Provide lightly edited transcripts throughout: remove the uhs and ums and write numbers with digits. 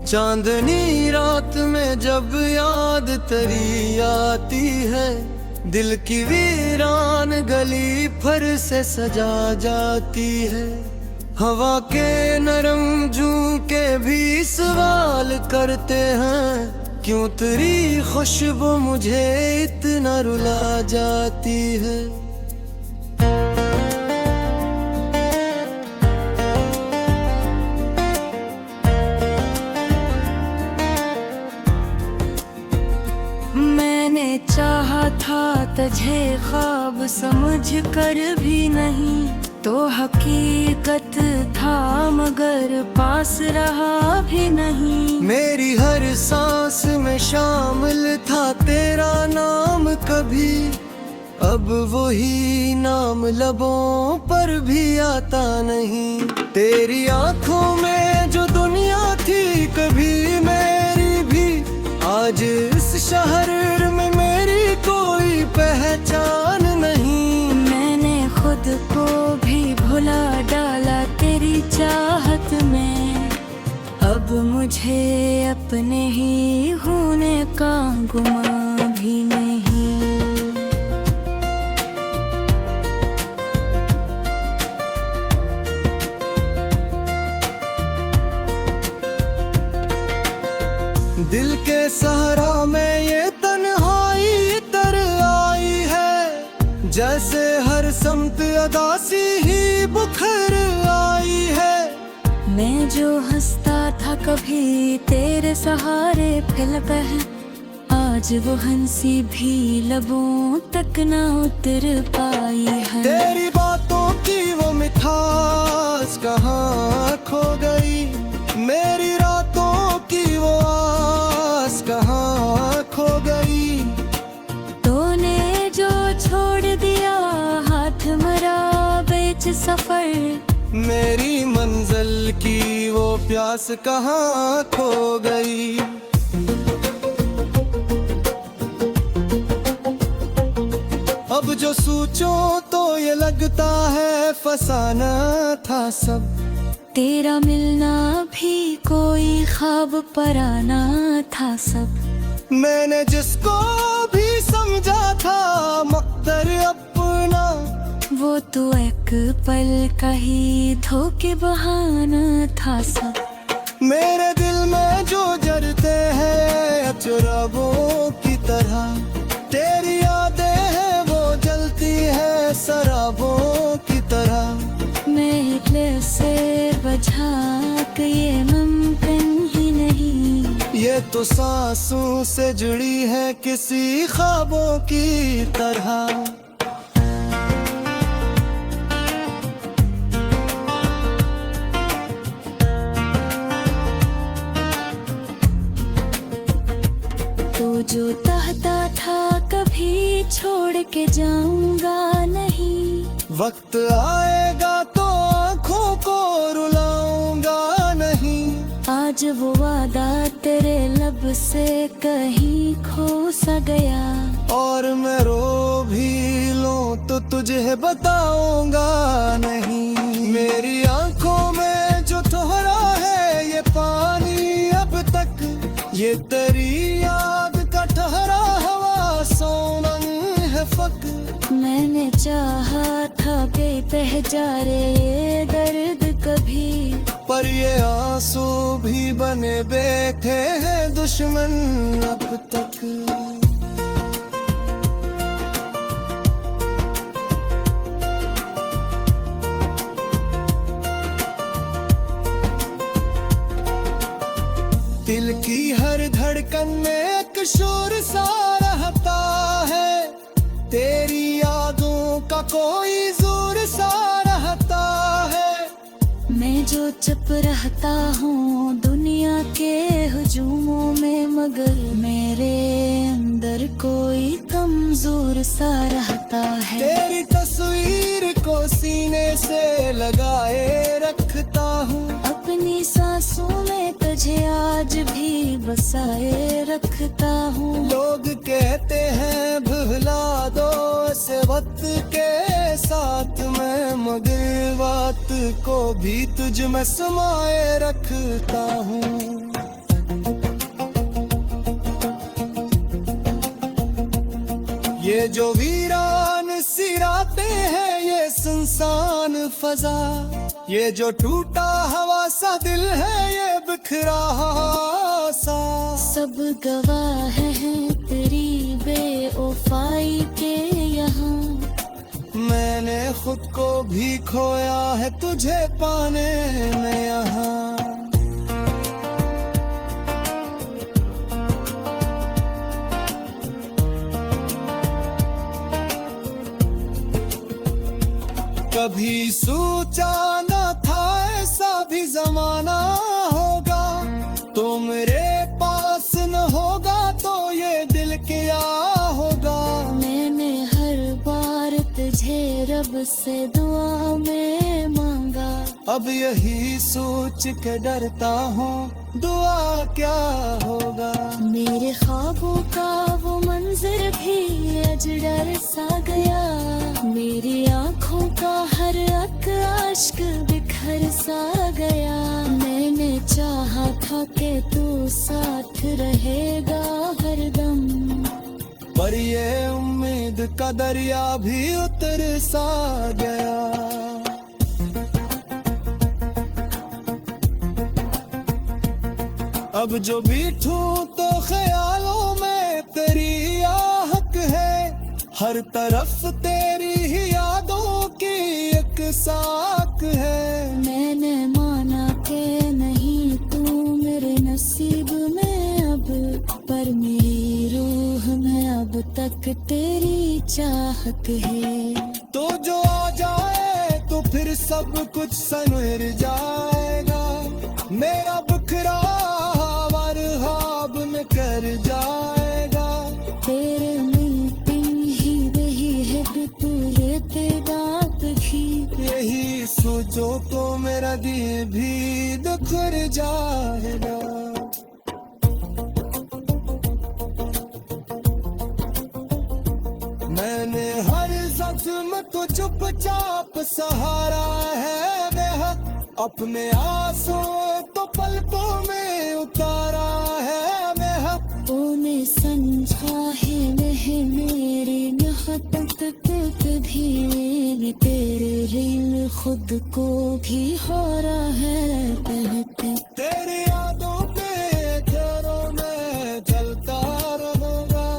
चांदनी रात में जब याद तेरी आती है, दिल की वीरान गली फिर से सजा जाती है। हवा के नरम झोंके भी सवाल करते हैं, क्यों तेरी खुशबू मुझे इतना रुला जाती है। मैंने चाहा था तुझे ख्वाब समझ कर भी नहीं, तो हकीकत था मगर पास रहा भी नहीं। मेरी हर सांस में शामिल था तेरा नाम कभी, अब वही नाम लबों पर भी आता नहीं। तेरी आंखों में जो दुनिया थी कभी मेरी भी, आज इस शहर में मेरी कोई पहचान नहीं। मैंने खुद को भी भुला डाला तेरी चाहत में, अब मुझे अपने ही होने का गुमान भी नहीं। दिल के सहारा में ये तन्हाई तर आई है, जैसे हर समत अदासी ही बुखर आई है। मैं जो हंसता था कभी तेरे सहारे फिल है, आज वो हंसी भी लबों तक न उतर पाई है। तेरी बातों की वो मिठास कहाँ खो गई, मेरी रातों की वो आस कहाँ खो गई। तूने जो छोड़ दिया हाथ मरा बेच सफर, मेरी मंजिल की वो प्यास कहाँ खो गई। अब जो सोचो तो ये लगता है फसाना था सब, तेरा मिलना भी कोई ख्वाब पराना था सब। मैंने जिसको भी समझा था मकदर अपना, वो तो एक पल का ही धोखे बहाना था सब। मेरे दिल में जो जलते हैं अचरबों की तरह, तेरी यादें हैं वो जलती है शराबों की तरह। मैं से बझा के ये मुमकिन ही नहीं, ये तो सांसों से जुड़ी है किसी ख्वाबों की तरह। तू जो चाहता था कभी छोड़ के जाऊंगा नहीं, वक्त आएगा तो आँखों को रुलाऊंगा नहीं। आज वो वादा तेरे लब से कहीं खो सा गया, और मैं रो भी लूं तो तुझे बताऊंगा नहीं। मेरी आंखों में जो ठहरा है ये पानी अब तक, ये तेरी याद का ठहरा हवा सोनंग है फक। मैंने चाहा था बह जा रे ये दर्द कभी, पर ये आंसू भी बने बैठे हैं दुश्मन अब तक। दिल की हर धड़कन में एक शोर सा रहता है, तेरी यादों का कोई जोर सा रहता है। मैं जो चुप रहता हूँ दुनिया के हुजूमों में, मगर मेरे अंदर कोई कमजोर सा रहता है। तेरी तस्वीर को सीने से लगाए रखता हूँ, अपनी सांसों में तुझे आज भी बसाए रखता हूँ। लोग कहते हैं भुला दो इसे वक्त के साथ में, मगर बात को भी तुझ में समाये रखता हूँ। ये जो वीरान सिराते हैं ये सुनसान फजा, ये जो टूटा हवा सा दिल है ये बिखरा सा। सब गवाह हैं तेरी बेवफाई के यहाँ, मैंने खुद को भी खोया है तुझे पाने में यहाँ। कभी सोचा न था ऐसा भी जमाना होगा, तो मेरे पास न होगा तो ये दिल क्या होगा। मैंने हर बार तुझे रब से दुआ में मांगा, अब यही सोच के डरता हूँ दुआ क्या होगा। मेरे ख्वाबों का वो मंजर भी अज डर सा गया, मेरी आँखों का हर अक आश्क बिखर सा गया। मैंने चाहा था कि तू साथ रहेगा हरदम, पर ये उम्मीद का दरिया भी उतर सा गया। अब जो बैठूं तो ख्यालों में तेरी आहट है, हर तरफ तेरी ही यादों की एक साक है। मैंने माना कि नहीं तू मेरे नसीब में अब, पर मेरी रूह में अब तक तेरी चाहत है। तो जो आ जाए तो फिर सब कुछ संवर जाएगा, मेरा बिखरा ख्वाब में कर जाएगा। तेरे मिलते ही रही है बितुरते दांत भी, यही सोचो तो मेरा दिल भी दुखर जाएगा। मैंने हर जख्म को चुपचाप सहारा है बेहद, अपने आंसू तो पलकों में उतारा है बेहद। तूने समझा है वह मेरी मोहब्बत कभी, तेरे दिल खुद को भी हो रहा है कहते। तेरी यादों के घरों में चलता रहूंगा।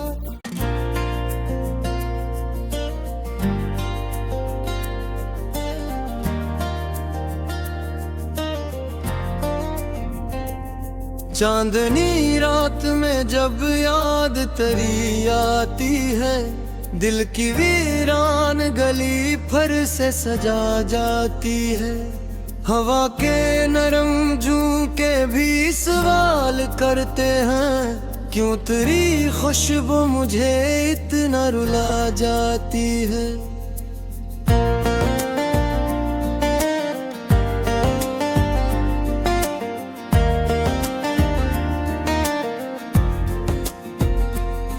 चांदनी रात में जब याद तेरी आती है, दिल की वीरान गली फिर से सजा जाती है। हवा के नरम झोंके भी सवाल करते हैं, क्यों तेरी खुशबू मुझे इतना रुला जाती है।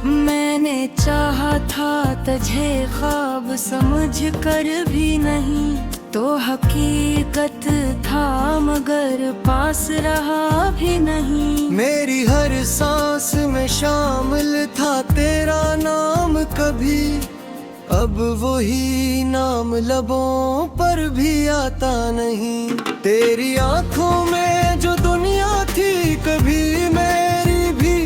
मैंने चाहा था तुझे ख्वाब समझ कर भी नहीं, तो हकीकत था मगर पास रहा भी नहीं। मेरी हर सांस में शामिल था तेरा नाम कभी, अब वही नाम लबों पर भी आता नहीं। तेरी आंखों में जो दुनिया थी कभी मेरी भी,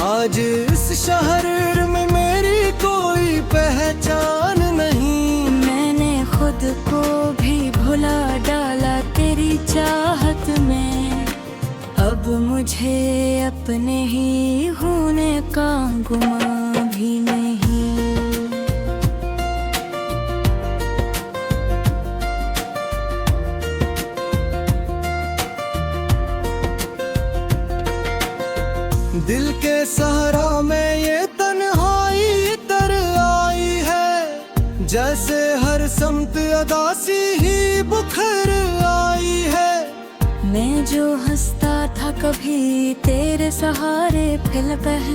आज इस शहर में मेरी कोई पहचान नहीं। मैंने खुद को भी भुला डाला तेरी चाहत में, अब मुझे अपने ही होने का गुमान भी नहीं। दिल के सहारा में ये तन्हाई तर आई है, जैसे हर समत अदासी ही बुखर आई है। मैं जो हंसता था कभी तेरे सहारे फिलक है,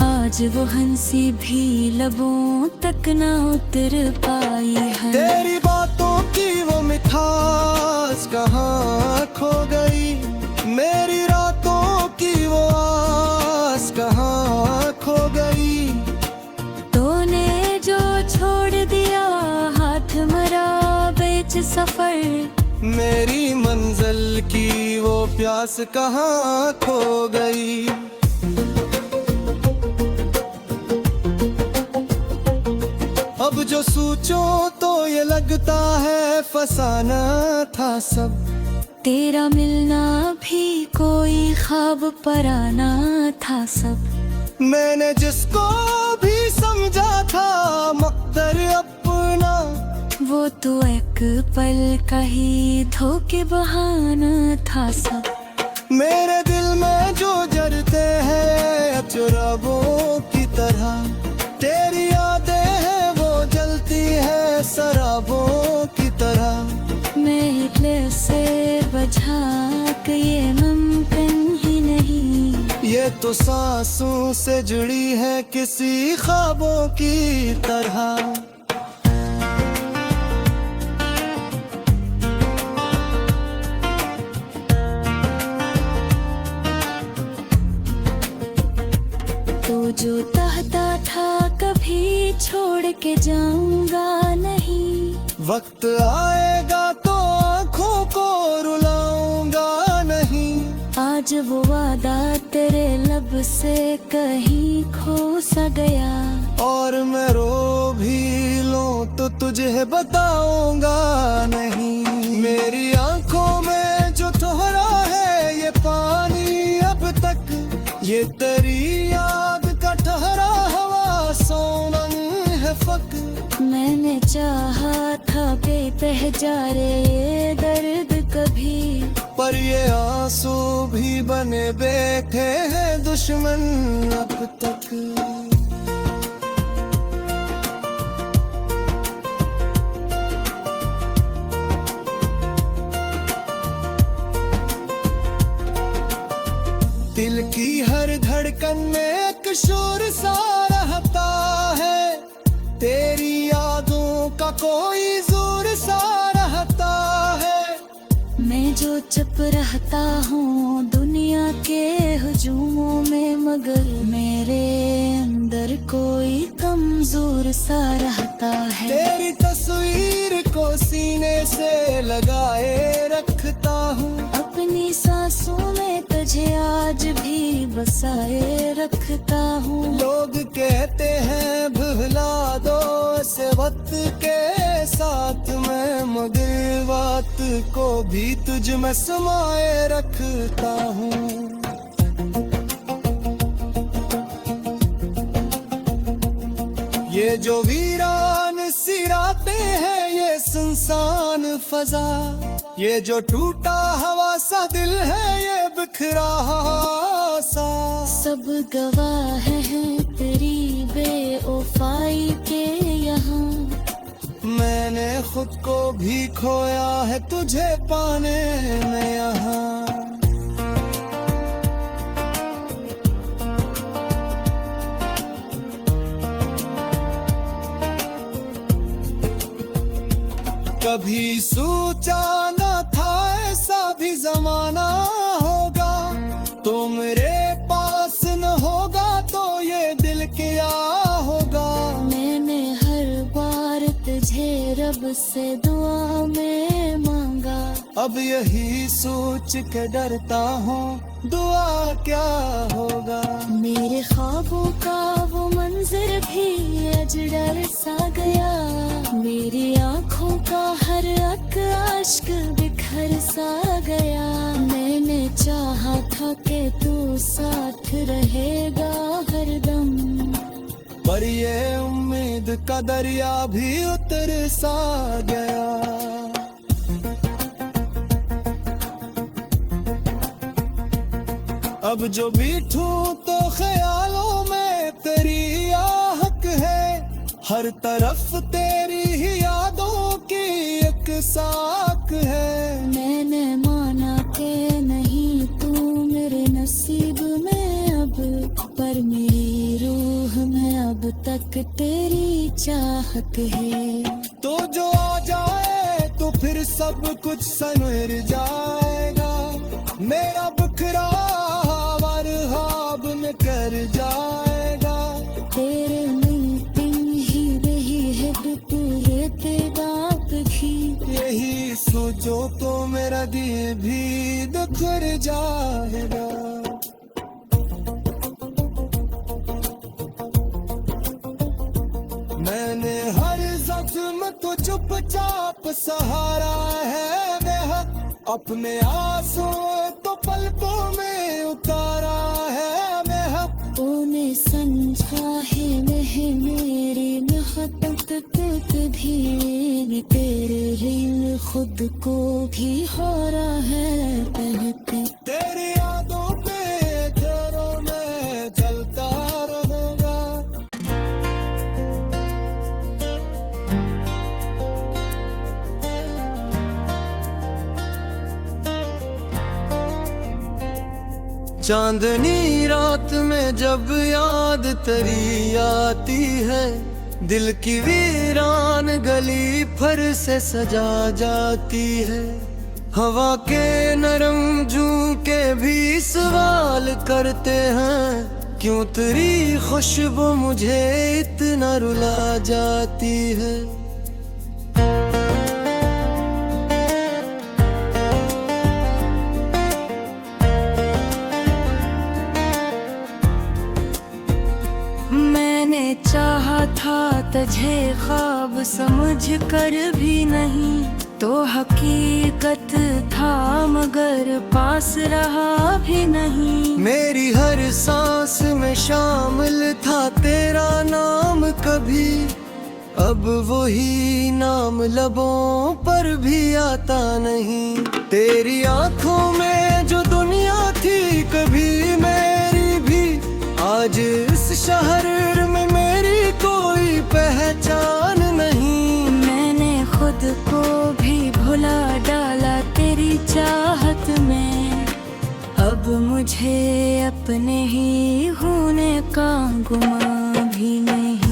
आज वो हंसी भी लबों तक ना उतर पाई है। तेरी बातों की वो मिठास कहाँ खो गई, मेरी रातों की वो आस कहाँ खो गई। तूने मेरी मंजिल की वो प्यास कहाँ खो गई। अब जो सोचो तो ये लगता है फसाना था सब। तेरा मिलना भी कोई ख्वाब पराना था सब। मैंने जिसको भी समझा था मकदर अपना, वो तो एक पल का ही धोखे बहाना था सब। मेरे दिल में जो जरते हैं चुराबों की तरह, तेरी यादें हैं वो जलती है शराबों की तरह। मैं हिटले से बचा के ये मुमकिन ही नहीं। ये तो सांसों से जुड़ी है किसी ख्वाबों की तरह। तो जो चाहता था कभी छोड़ के जाऊंगा नहीं। वक्त आएगा तो आँखों को रुलाऊंगा नहीं। आज वो वादा तेरे लब से कहीं खो सा गया। और मैं रो भी लूं तो तुझे बताऊंगा नहीं। मेरी आंखों में जो ठहरा है ये पानी अब तक, ये तेरी याद का ठहरा हवा सोनंग है फक। मैंने चाहा था बेतह जा रे ये दर्द कभी, पर ये आंसू भी बने बैठे हैं दुश्मन अब तक। दिल की हर धड़कन में एक शोर सा रहता है, तेरी यादों का कोई जोर सा रहता है। मैं जो चुप रहता हूँ दुनिया के हुजूमों में, मगर मेरे अंदर कोई कमजोर सा रहता है। तेरी तस्वीर को सीने से लगाए रखता हूँ, अपनी सांसों में तुझे आज भी बसाए रखता हूँ। लोग कहते हैं भुला दो इस वक्त के साथ में, मगर बात को भी तुझ में समाए रखता हूँ। ये जो वीरान सी रातें हैं ये सुनसान फजा, ये जो टूटा हवा सा दिल है ये बिखरा सा। सब गवाह हैं तेरी बेवफाई के यहाँ। मैंने खुद को भी खोया है तुझे पाने में यहाँ। कभी सोचा न था ऐसा भी जमाना होगा, तो मेरे पास न होगा तो ये दिल क्या होगा। मैंने हर बार तुझे रब से दुआ में मांगा, अब यही सोच के डरता हूँ दुआ क्या होगा। मेरे ख्वाबों का वो मंजर भी आज डर सा गया। मेरी आँखों का हर अक आश्क बिखर सा गया। मैंने चाहा था कि तू साथ रहेगा हरदम, पर ये उम्मीद का दरिया भी उतर सा गया। अब जो बैठूं तो ख्यालों में तेरी आहट है, हर तरफ तेरी ही यादों की एक साख है। मैंने माना कि नहीं तू मेरे नसीब में अब, पर मेरी रूह में अब तक तेरी चाहत है। तो जो आ जाए तो फिर सब कुछ संवर जाएगा, मेरा बिखरा ख्वाब में कर जाएगा। तेरे मीटिंग ही रही है पूरे तेरा भी, यही सोच जो तो मेरा दिल भी दुखर जाएगा। मैंने हर जख्म को चुपचाप सहारा है बेहद, अपने आंसू तो पलकों में उतारा है बेहद। तूने समझा है मेरी मोहब्बत को कभी, तेरे ऋण खुद को भी हारा है कहते। तेरी यादों पे तेरों में जलता रहूंगा। चांदनी रात में जब याद तेरी आती है, दिल की वीरान गली फिर से सजा जाती है। हवा के नरम झोंके भी सवाल करते हैं, क्यों तेरी खुशबू मुझे इतना रुला जाती है। मैंने चाहा था तुझे ख्वाब समझ कर भी नहीं, तो हकीकत था मगर पास रहा भी नहीं। मेरी हर सांस में शामिल था तेरा नाम कभी, अब वही नाम लबों पर भी आता नहीं। तेरी आंखों में जो दुनिया थी कभी मेरी भी, आज इस शहर में मेरी कोई पहचान नहीं। मैंने खुद को भी भुला डाला तेरी चाहत में, अब मुझे अपने ही होने का गुमान भी नहीं।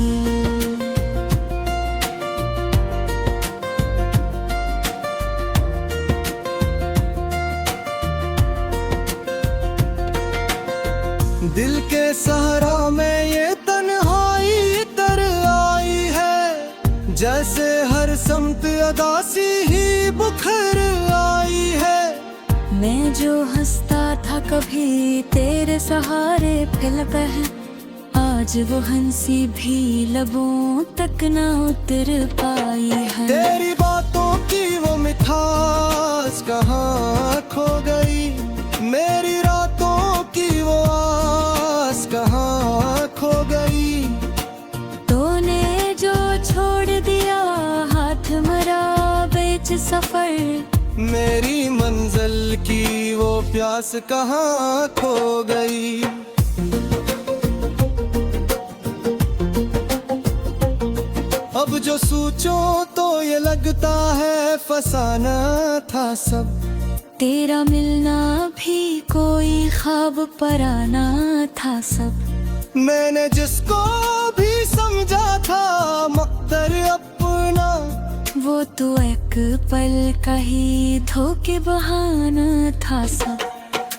दिल के सहारा में ये तन्हाई तर आई है, जैसे हर समत अदासी ही बुखर आई है। मैं जो हंसता था कभी तेरे सहारे फिल बह, आज वो हंसी भी लबों तक ना उतर पाई है। तेरी बातों की वो मिठास कहाँ खो गई, मेरी रातों की वो आस कहाँ खो गई। तूने जो छोड़ दिया हाथ मरा बेच सफर, मेरी मंजिल की वो प्यास कहाँ खो गई। अब जो सोचो तो ये लगता है फसाना था सब, तेरा मिलना भी कोई ख्वाब पराना था सब। मैंने जिसको भी समझा था मक्तर अपना, वो तो एक पल का ही धोखे बहाना था सब।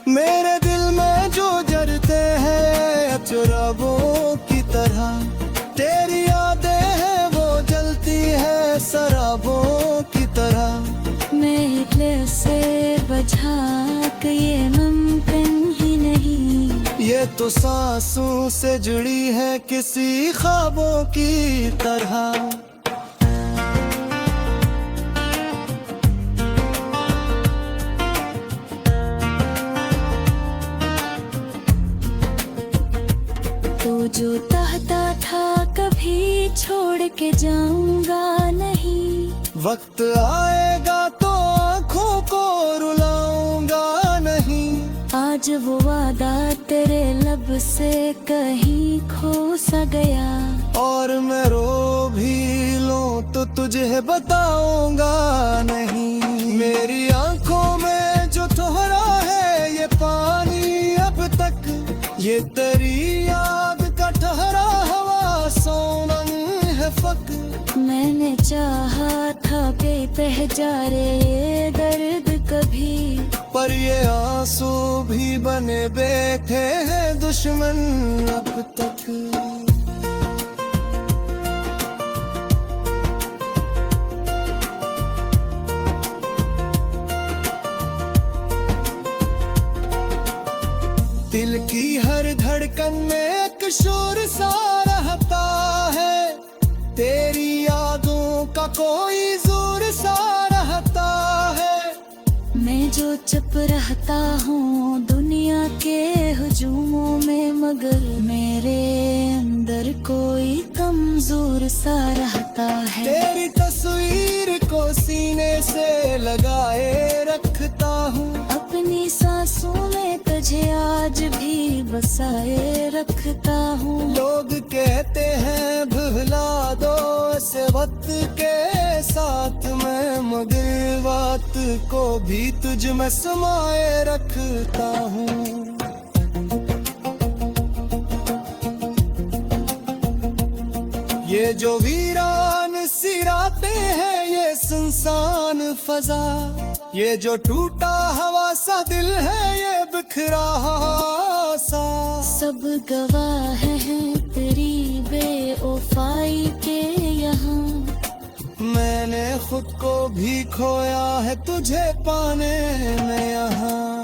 मेरे दिल में जो जरते हैं चुरावों की तरह, तेरी यादें हैं वो जलती है शराबों की तरह। मैं दिल से बझा के ये मुमकिन ही नहीं, ये तो सांसों से जुड़ी है किसी ख्वाबों की तरह। तो जो चाहता था कभी छोड़ के जाऊंगा नहीं, वक्त आएगा तो आँखों को रुलाऊंगा नहीं। आज वो वादा तेरे लब से कहीं खो सा गया, और मैं रो भी लूं तो तुझे बताऊंगा नहीं। मेरी आंखों में जो ठहरा है ये पानी अब तक, ये तेरी याद का ठहरा हवा सोनन है फक। मैंने चाहा था बेतह जा रे ये दर्द कभी, पर ये आंसू भी बने बैठे हैं दुश्मन अब तक। कोई जोर सा रहता है। मैं जो चुप रहता हूँ दुनिया के हुजूमों में, मगर मेरे अंदर कोई कमजोर सा रहता है। तेरी तस्वीर को सीने से लगाए रखता हूँ, अपनी सांसों में तुझे आज भी बसाए रखता हूँ। लोग कहते हैं भुला दो इस वक्त के साथ में, मगर बात को भी तुझ में समाए रखता हूँ। ये जो वीरान सी रातें हैं, ये सुनसान फजा, ये जो टूटा हवा सा दिल है, ये बिखरा सा, सब गवाह हैं तेरी बेवफाई के यहाँ। मैंने खुद को भी खोया है तुझे पाने में यहाँ।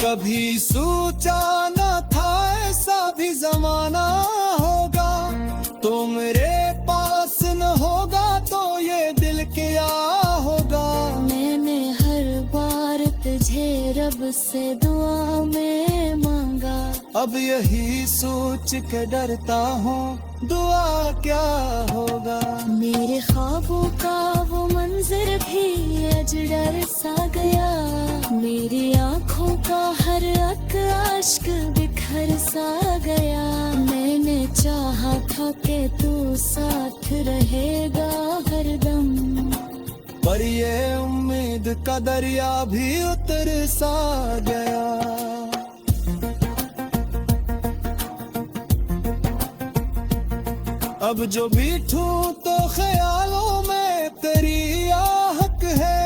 कभी सोचा न था ऐसा भी जमाना होगा, तो मेरे पास न होगा तो ये दिल क्या होगा। मैंने हर बार तुझे रब से दुआ में मांगा, अब यही सोच के डरता हूँ दुआ क्या होगा। मेरे ख्वाबों का वो मंजर भी आज डर सा गया, मेरी आँखों का हर एक आश्क बिखर सा गया। मैंने चाहा था कि तू साथ रहेगा हरदम, पर ये उम्मीद का दरिया भी उतर सा गया। अब जो बैठूं तो ख्यालों में तेरी आहट है,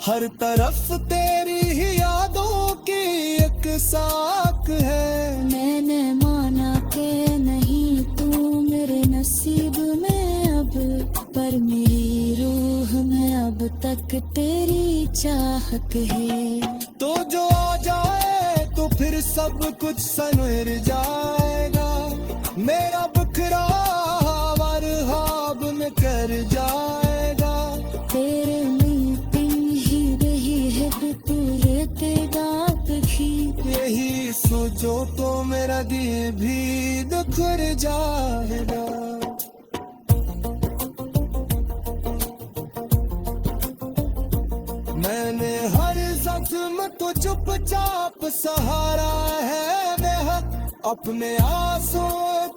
हर तरफ तेरी ही यादों की एक साख है। मैंने माना कि नहीं तू मेरे नसीब में अब, पर मेरी रूह में अब तक तेरी चाहत है। तो जो आ जाए तो फिर सब कुछ संवर जाएगा, मेरा बिखरा में कर जाएगा। तेरे मीटिंग ही रही है तू रेतेगा भी, यही सोचो तो मेरा दिल भी दुखर जाएगा। मैंने हर जख्म को चुपचाप सहारा है बेहद, अपने आंसू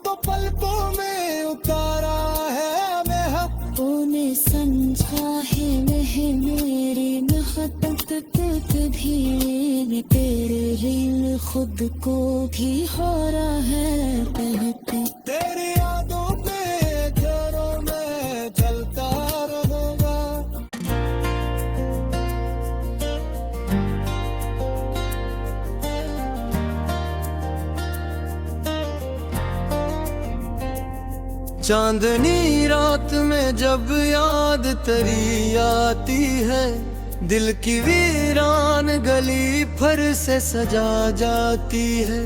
तो पलकों में उतारा है। तूने समझा है वह मेरी मोहब्बत तुझ भी, तेरे दिल खुद को भी हो रहा है कहते। तेरी यादों पे घरों में चलता रहूंगा। चांदनी रात में जब याद तेरी आती है, दिल की वीरान गली फिर से सजा जाती है।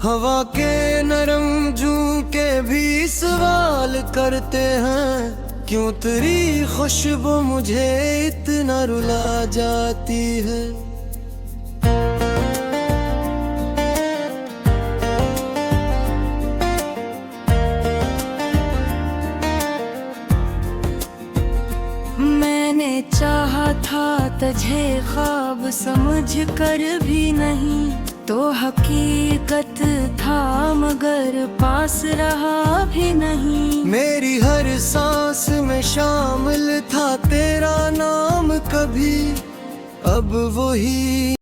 हवा के नरम झोंके भी सवाल करते हैं, क्यों तेरी खुशबू मुझे इतना रुला जाती है। चाहा था तुझे ख्वाब समझ कर भी नहीं, तो हकीकत था मगर पास रहा भी नहीं। मेरी हर सांस में शामिल था तेरा नाम कभी, अब वही